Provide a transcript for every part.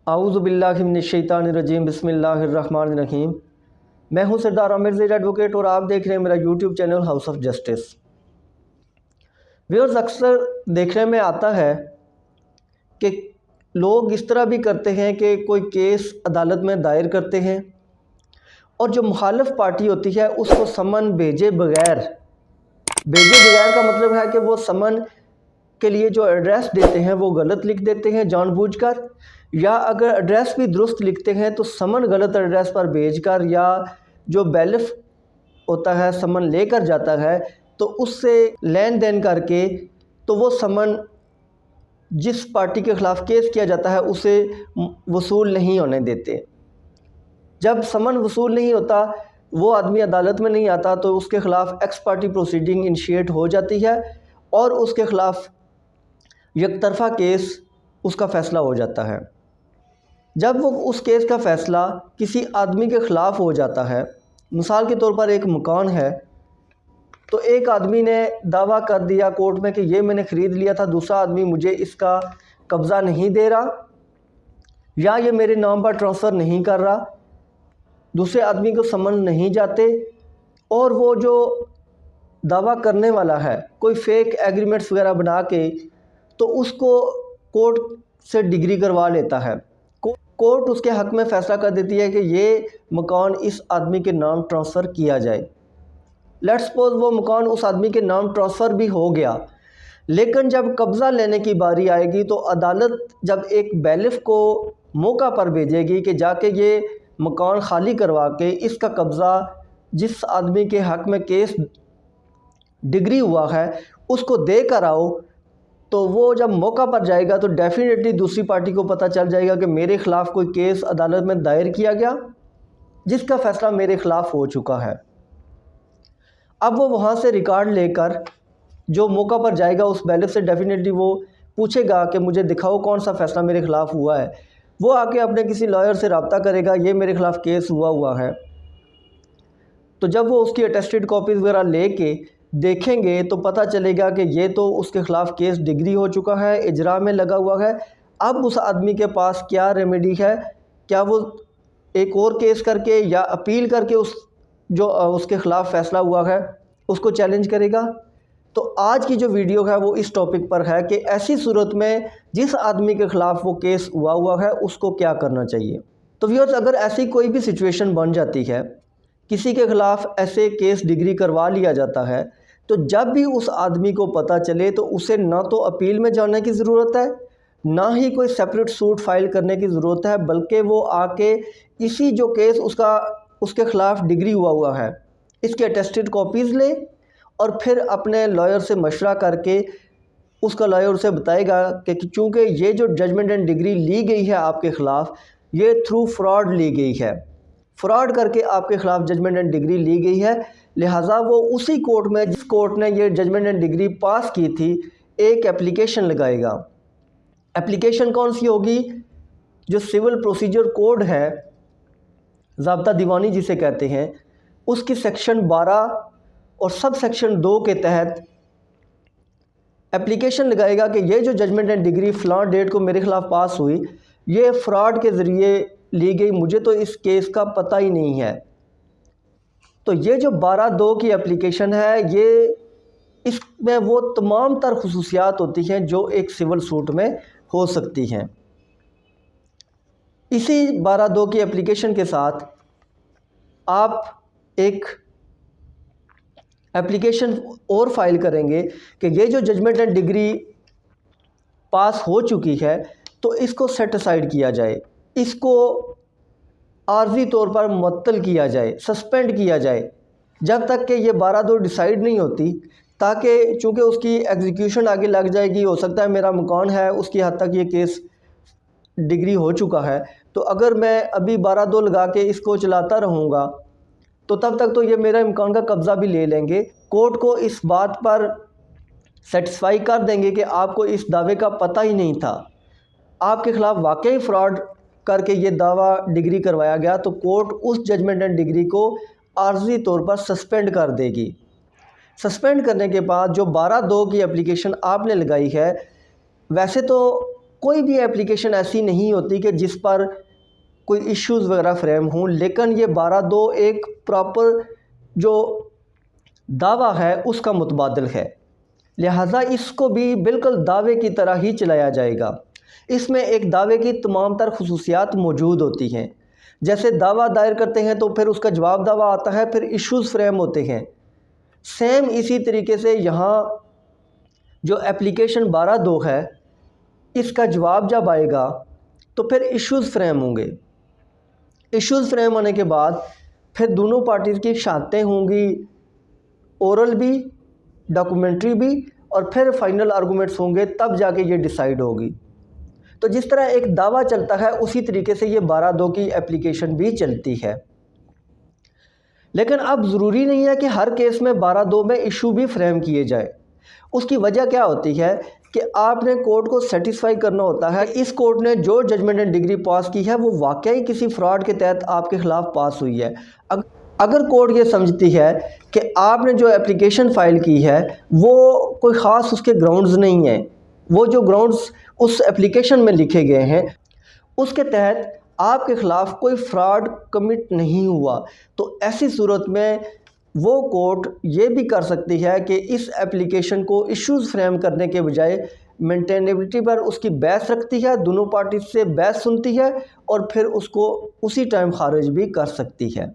आऊज़ु बिल्लाहि मिनश्शैतानिर्रजीम बिस्मिल्लाहिर्रहमानिर्रहीम। मैं हूं सरदार आमिर ज़ैद एडवोकेट और आप देख रहे हैं मेरा YouTube channel house of justice. Viewers, अक्सर देखने में आता है कि लोग इस तरह भी करते हैं कि कोई केस अदालत में दायर करते हैं और जो मुखालिफ पार्टी होती है उसको समन भेजे बगैर का मतलब है कि वो समन के लिए जो एड्रेस देते हैं वो गलत लिख देते हैं जानबूझकर, या अगर एड्रेस भी दुरुस्त लिखते हैं तो समन गलत एड्रेस पर भेजकर, या जो बैलिफ होता है समन लेकर जाता है तो उससे लेन देन करके तो वो समन जिस पार्टी के ख़िलाफ़ केस किया जाता है उसे वसूल नहीं होने देते। जब समन वसूल नहीं होता, वो आदमी अदालत में नहीं आता, तो उसके ख़िलाफ़ एक्स पार्टी प्रोसीडिंग इनिशिएट हो जाती है और उसके ख़िलाफ़ यकतरफ़ा केस उसका फ़ैसला हो जाता है। जब वो उस केस का फ़ैसला किसी आदमी के ख़िलाफ़ हो जाता है, मिसाल के तौर पर एक मकान है, तो एक आदमी ने दावा कर दिया कोर्ट में कि ये मैंने ख़रीद लिया था, दूसरा आदमी मुझे इसका कब्ज़ा नहीं दे रहा या ये मेरे नाम पर ट्रांसफ़र नहीं कर रहा, दूसरे आदमी को समन नहीं जाते और वो जो दावा करने वाला है कोई फ़ेक एग्रीमेंट्स वगैरह बना के तो उसको कोर्ट से डिग्री करवा लेता है। कोर्ट उसके हक़ में फ़ैसला कर देती है कि ये मकान इस आदमी के नाम ट्रांसफ़र किया जाए। लेट्स सपोज वो मकान उस आदमी के नाम ट्रांसफ़र भी हो गया, लेकिन जब कब्ज़ा लेने की बारी आएगी तो अदालत जब एक बैलिफ को मौका पर भेजेगी कि जाके ये मकान खाली करवा के इसका कब्ज़ा जिस आदमी के हक़ में केस डिग्री हुआ है उसको दे कर आओ, तो वो जब मौका पर जाएगा तो डेफिनेटली दूसरी पार्टी को पता चल जाएगा कि मेरे ख़िलाफ़ कोई केस अदालत में दायर किया गया जिसका फ़ैसला मेरे ख़िलाफ़ हो चुका है। अब वो वहाँ से रिकॉर्ड लेकर जो मौका पर जाएगा उस बैलिफ से डेफिनेटली वो पूछेगा कि मुझे दिखाओ कौन सा फ़ैसला मेरे ख़िलाफ़ हुआ है। वो आके अपने किसी लॉयर से रब्ता करेगा, ये मेरे ख़िलाफ़ केस हुआ है। तो जब वो उसकी अटेस्टेड कॉपीज़ वगैरह लेके देखेंगे तो पता चलेगा कि ये तो उसके ख़िलाफ़ केस डिग्री हो चुका है, इजरा में लगा हुआ है। अब उस आदमी के पास क्या रेमेडी है, क्या वो एक और केस करके या अपील करके उसके ख़िलाफ़ फ़ैसला हुआ है उसको चैलेंज करेगा। तो आज की जो वीडियो है वो इस टॉपिक पर है कि ऐसी सूरत में जिस आदमी के ख़िलाफ़ वो केस हुआ है उसको क्या करना चाहिए। तो व्यूअर्स, अगर ऐसी कोई भी सिचुएशन बन जाती है, किसी के ख़िलाफ़ ऐसे केस डिग्री करवा लिया जाता है, तो जब भी उस आदमी को पता चले तो उसे ना तो अपील में जाने की ज़रूरत है, ना ही कोई सेपरेट सूट फाइल करने की ज़रूरत है, बल्कि वो आके इसी जो केस उसके ख़िलाफ़ डिग्री हुआ है इसके अटेस्टेड कॉपीज़ ले और फिर अपने लॉयर से मशवरा करके उसका लॉयर उसे बताएगा कि चूँकि ये जो जजमेंट एंड डिग्री ली गई है आपके ख़िलाफ़, ये थ्रू फ्रॉड ली गई है, फ्रॉड करके आपके ख़िलाफ़ जजमेंट एंड डिग्री ली गई है, लिहाजा वो उसी कोर्ट में जिस कोर्ट ने ये जजमेंट एंड डिग्री पास की थी एक एप्लीकेशन लगाएगा। एप्लीकेशन कौन सी होगी? जो सिविल प्रोसीजर कोड है, ज़ाब्ता दीवानी जिसे कहते हैं, उसकी सेक्शन 12 और सब सेक्शन 2 के तहत एप्लीकेशन लगाएगा कि ये जो जजमेंट एंड डिग्री फ़लाँ डेट को मेरे ख़िलाफ़ पास हुई, ये फ्रॉड के ज़रिए ली गई, मुझे तो इस केस का पता ही नहीं है। तो ये जो 12(2) की एप्लीकेशन है, ये इसमें वो तमाम तर खुसूसियात होती हैं जो एक सिविल सूट में हो सकती हैं। इसी 12(2) की एप्लीकेशन के साथ आप एक एप्लीकेशन और फाइल करेंगे कि ये जो जजमेंट एंड डिग्री पास हो चुकी है तो इसको सेट असाइड किया जाए, इसको आर्जी तौर पर मुअत्तल किया जाए, सस्पेंड किया जाए जब तक कि ये 12(2) डिसाइड नहीं होती, ताकि चूँकि उसकी एग्जीक्यूशन आगे लग जाएगी। हो सकता है मेरा मकान है उसकी हद तक ये केस डिग्री हो चुका है, तो अगर मैं अभी 12(2) लगा के इसको चलाता रहूँगा तो तब तक तो ये मेरा मकान का कब्ज़ा भी ले लेंगे। कोर्ट को इस बात पर सेटिस्फाई कर देंगे कि आपको इस दावे का पता ही नहीं था, आपके ख़िलाफ़ वाकई फ़्रॉड करके ये दावा डिग्री करवाया गया, तो कोर्ट उस जजमेंट एंड डिग्री को आर्जी तौर पर सस्पेंड कर देगी। सस्पेंड करने के बाद जो 12(2) की एप्लीकेशन आपने लगाई है, वैसे तो कोई भी एप्लीकेशन ऐसी नहीं होती कि जिस पर कोई इश्यूज़ वगैरह फ्रेम हों, लेकिन ये 12(2) एक प्रॉपर जो दावा है उसका मुतबादिल है, लिहाजा इसको भी बिल्कुल दावे की तरह ही चलाया जाएगा। इसमें एक दावे की तमाम तर खुसूसियात मौजूद होती हैं। जैसे दावा दायर करते हैं तो फिर उसका जवाब दावा आता है, फिर इश्यूज़ फ्रेम होते हैं। सेम इसी तरीके से यहाँ जो एप्लीकेशन 12(2) है, इसका जवाब जब आएगा तो फिर इश्यूज़ फ्रेम होंगे। इश्यूज़ फ्रेम होने के बाद फिर दोनों पार्टीज़ की शहादतें होंगी, ओरल भी, डॉक्यूमेंट्री भी, और फिर फाइनल आर्गूमेंट्स होंगे, तब जाके ये डिसाइड होगी। तो जिस तरह एक दावा चलता है उसी तरीके से ये 12(2) की एप्लीकेशन भी चलती है। लेकिन अब ज़रूरी नहीं है कि हर केस में 12(2) में इशू भी फ्रेम किए जाए। उसकी वजह क्या होती है कि आपने कोर्ट को सेटिस्फाई करना होता है इस कोर्ट ने जो जजमेंट एंड डिग्री पास की है वो वाकई किसी फ्रॉड के तहत आपके ख़िलाफ़ पास हुई है। अगर कोर्ट ये समझती है कि आपने जो एप्लीकेशन फ़ाइल की है वो कोई ख़ास उसके ग्राउंड्स नहीं हैं, वो जो ग्राउंड्स उस एप्लीकेशन में लिखे गए हैं उसके तहत आपके ख़िलाफ़ कोई फ्रॉड कमिट नहीं हुआ, तो ऐसी सूरत में वो कोर्ट ये भी कर सकती है कि इस एप्लीकेशन को इश्यूज़ फ्रेम करने के बजाय मेंटेनेबिलिटी पर उसकी बहस रखती है, दोनों पार्टी से बहस सुनती है और फिर उसको उसी टाइम खारिज भी कर सकती है।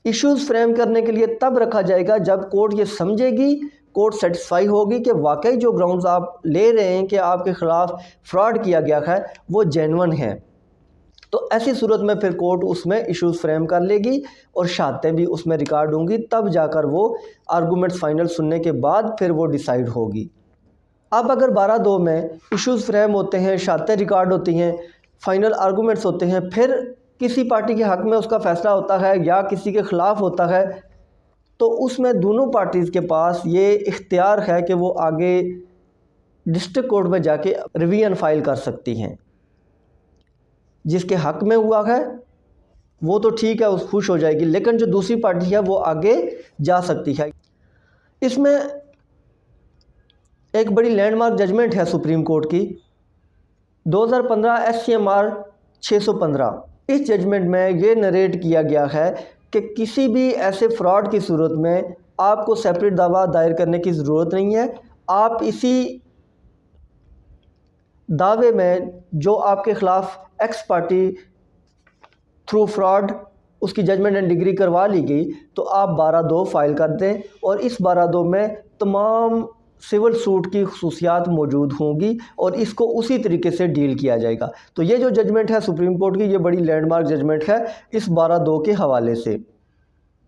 इश्यूज़ फ्रेम करने के लिए तब रखा जाएगा जब कोर्ट ये समझेगी, कोर्ट सेटिस्फाई होगी कि वाकई जो ग्राउंड्स आप ले रहे हैं कि आपके ख़िलाफ़ फ्रॉड किया गया है वो जेन्युइन है। तो ऐसी सूरत में फिर कोर्ट उसमें इश्यूज़ फ्रेम कर लेगी और शहादतें भी उसमें रिकॉर्ड होंगी, तब जाकर वो आर्गूमेंट्स फाइनल सुनने के बाद फिर वो डिसाइड होगी। अब अगर 12(2) में इश्यूज़ फ्रेम होते हैं, शहादतें रिकॉर्ड होती हैं, फाइनल आर्गूमेंट्स होते हैं, फिर किसी पार्टी के हक़ में उसका फ़ैसला होता है या किसी के ख़िलाफ़ होता है, तो उसमें दोनों पार्टीज़ के पास ये इख्तियार है कि वो आगे डिस्ट्रिक्ट कोर्ट में जाके रिवीजन फ़ाइल कर सकती हैं। जिसके हक़ में हुआ है वो तो ठीक है, उस खुश हो जाएगी, लेकिन जो दूसरी पार्टी है वो आगे जा सकती है। इसमें एक बड़ी लैंडमार्क जजमेंट है सुप्रीम कोर्ट की 2015 SCMR 615। इस जजमेंट में ये नरेट किया गया है कि किसी भी ऐसे फ्रॉड की सूरत में आपको सेपरेट दावा दायर करने की ज़रूरत नहीं है। आप इसी दावे में जो आपके ख़िलाफ़ एक्स पार्टी थ्रू फ्रॉड उसकी जजमेंट एंड डिग्री करवा ली गई, तो आप 12(2) फाइल कर दें और इस 12(2) में तमाम सिविल सूट की खुसूसियात मौजूद होंगी और इसको उसी तरीके से डील किया जाएगा। तो ये जो जजमेंट है सुप्रीम कोर्ट की, ये बड़ी लैंडमार्क जजमेंट है इस 12(2) के हवाले से।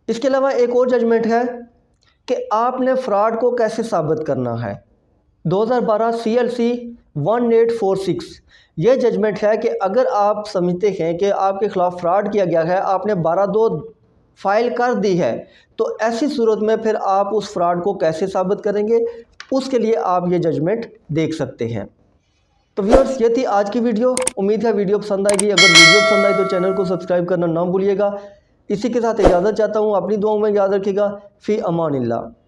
इसके अलावा एक और जजमेंट है कि आपने फ़्रॉड को कैसे साबित करना है। 2012 CLC 1846 ये जजमेंट है कि अगर आप समझते हैं कि आपके ख़िलाफ़ फ्रॉड किया गया है, आपने 12(2) फाइल कर दी है, तो ऐसी सूरत में फिर आप उस फ्रॉड को कैसे साबित करेंगे, उसके लिए आप ये जजमेंट देख सकते हैं। तो व्यूअर्स, ये थी आज की वीडियो। उम्मीद है वीडियो पसंद आएगी। अगर वीडियो पसंद आई तो चैनल को सब्सक्राइब करना ना भूलिएगा। इसी के साथ इजाज़त चाहता हूँ, अपनी दुआओं में याद रखिएगा। फ़ी अमानिल्लाह।